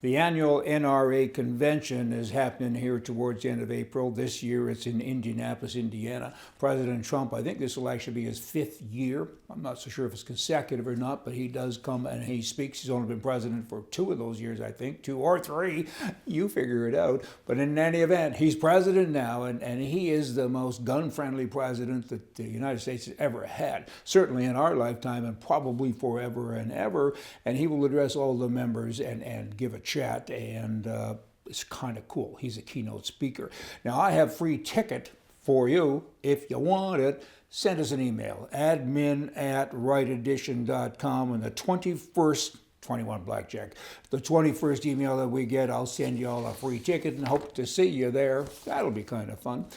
The annual NRA convention is happening here towards the end of April. This year it's in Indianapolis, Indiana. President Trump, I think this will actually be his 5th year. I'm not so sure if it's consecutive or not, but he does come and he speaks. He's only been president for 2 of those years, I think, 2 or 3. You figure it out. But in any event, he's president now, and he is the most gun-friendly president that the United States has ever had. Certainly in our lifetime and probably forever and ever. And he will address all the members and give a chat, and it's kind of cool. He's a keynote speaker. Now, I have free ticket for you. If you want it, send us an email, admin@rightedition.com, and the 21st, 21 blackjack, the 21st email that we get, I'll send you all a free ticket and hope to see you there. That'll be kind of fun.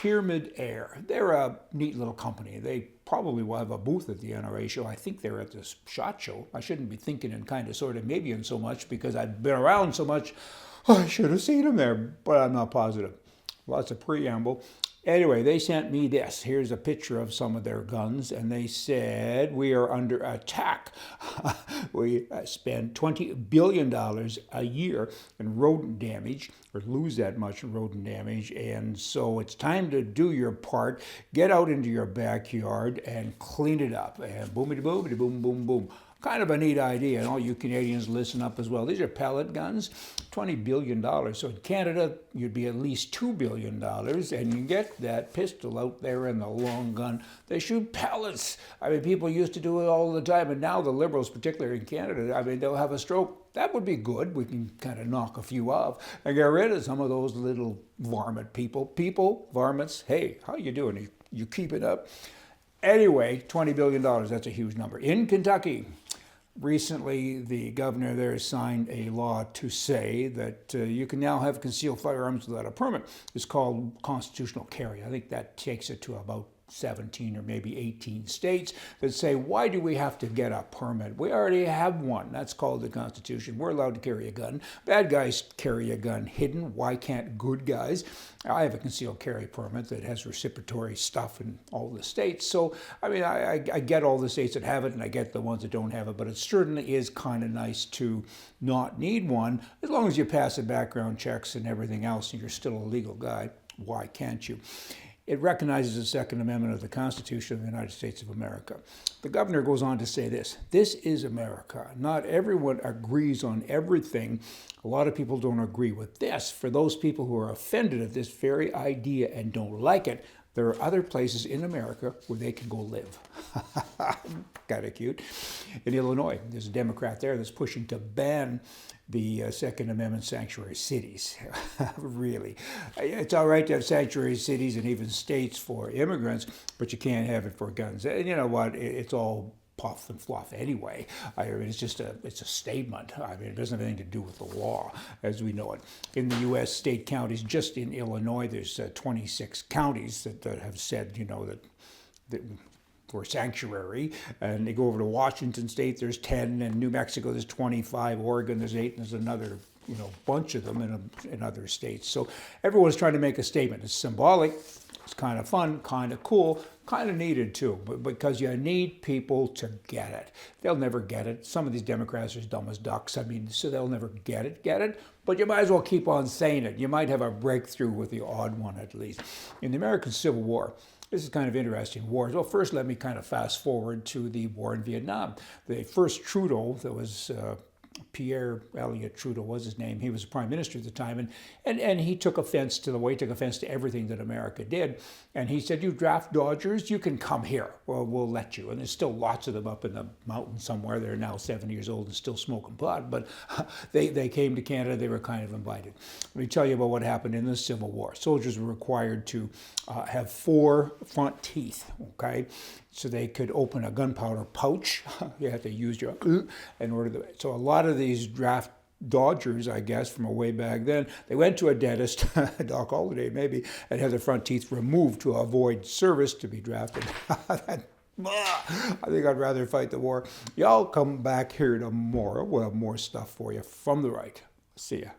Pyramid Air. They're a neat little company. They probably will have a booth at the NRA show. I think they're at this SHOT Show. I shouldn't be thinking in kind of, sort of, maybe in so much because I've been around so much. Oh, I should have seen them there, but I'm not positive. Lots of preamble. Anyway, they sent me this. Here's a picture of some of their guns, and they said, we are under attack. We spend $20 billion a year in rodent damage, or lose that much in rodent damage, and so it's time to do your part. Get out into your backyard and clean it up. And boomity-boomity, boom, boom, boom. Kind of a neat idea, and all you Canadians listen up as well. These are pellet guns, $20 billion. So in Canada, you'd be at least $2 billion, and you get that pistol out there and the long gun. They shoot pellets. I mean, people used to do it all the time, and now the Liberals, particularly in Canada, I mean, they'll have a stroke. That would be good. We can kind of knock a few off and get rid of some of those little varmint people. People, varmints, hey, how you doing? You keep it up? Anyway, $20 billion, that's a huge number. In Kentucky, recently, the governor there signed a law to say that you can now have concealed firearms without a permit. It's called constitutional carry. I think that takes it to about 17 or maybe 18 states that say, why do we have to get a permit? We already have one. That's called the Constitution. We're allowed to carry a gun. Bad guys carry a gun hidden. Why can't good guys? I have a concealed carry permit that has reciprocity stuff in all the states. So, I mean, I get all the states that have it, and I get the ones that don't have it, but it certainly is kind of nice to not need one, as long as you pass the background checks and everything else, and you're still a legal guy. Why can't you? It recognizes the Second Amendment of the Constitution of the United States of America. The governor goes on to say this is America. Not everyone agrees on everything. A lot of people don't agree with this. For those people who are offended at this very idea and don't like it, there are other places in America where they can go live. Kind of cute. In Illinois, there's a Democrat there that's pushing to ban the Second Amendment sanctuary cities. Really. It's all right to have sanctuary cities and even states for immigrants, but you can't have it for guns. And you know what? It's all puff and fluff anyway. I mean, it's a statement. I mean, it doesn't have anything to do with the law as we know it. In the U.S. state counties, just in Illinois, there's 26 counties that have said, you know, that for sanctuary, and they go over to Washington State, there's 10, and New Mexico, there's 25, Oregon, there's 8, and there's another, you know, bunch of them in other states. So everyone's trying to make a statement. It's symbolic, it's kind of fun, kind of cool, kind of needed too, but because you need people to get it. They'll never get it. Some of these Democrats are as dumb as ducks. I mean, so they'll never get it, but you might as well keep on saying it. You might have a breakthrough with the odd one at least. In the American Civil War, this is kind of interesting. Wars. Well, first, let me kind of fast forward to the war in Vietnam. The first Trudeau, that was Pierre Elliott Trudeau was his name. He was the prime minister at the time, and he took offense to the way, took offense to everything that America did. And he said, you draft dodgers, you can come here. Well, we'll let you. And there's still lots of them up in the mountains somewhere. They're now 7 years old and still smoking pot, but they came to Canada. They were kind of invited. Let me tell you about what happened in the Civil War. Soldiers were required to have 4 front teeth, okay? So they could open a gunpowder pouch. You had to use your in order to. So a lot of these draft dodgers, I guess, from a way back then, they went to a dentist, Doc Holliday maybe, and had their front teeth removed to avoid service to be drafted. I think I'd rather fight the war. Y'all come back here tomorrow. We'll have more stuff for you from the right. See ya.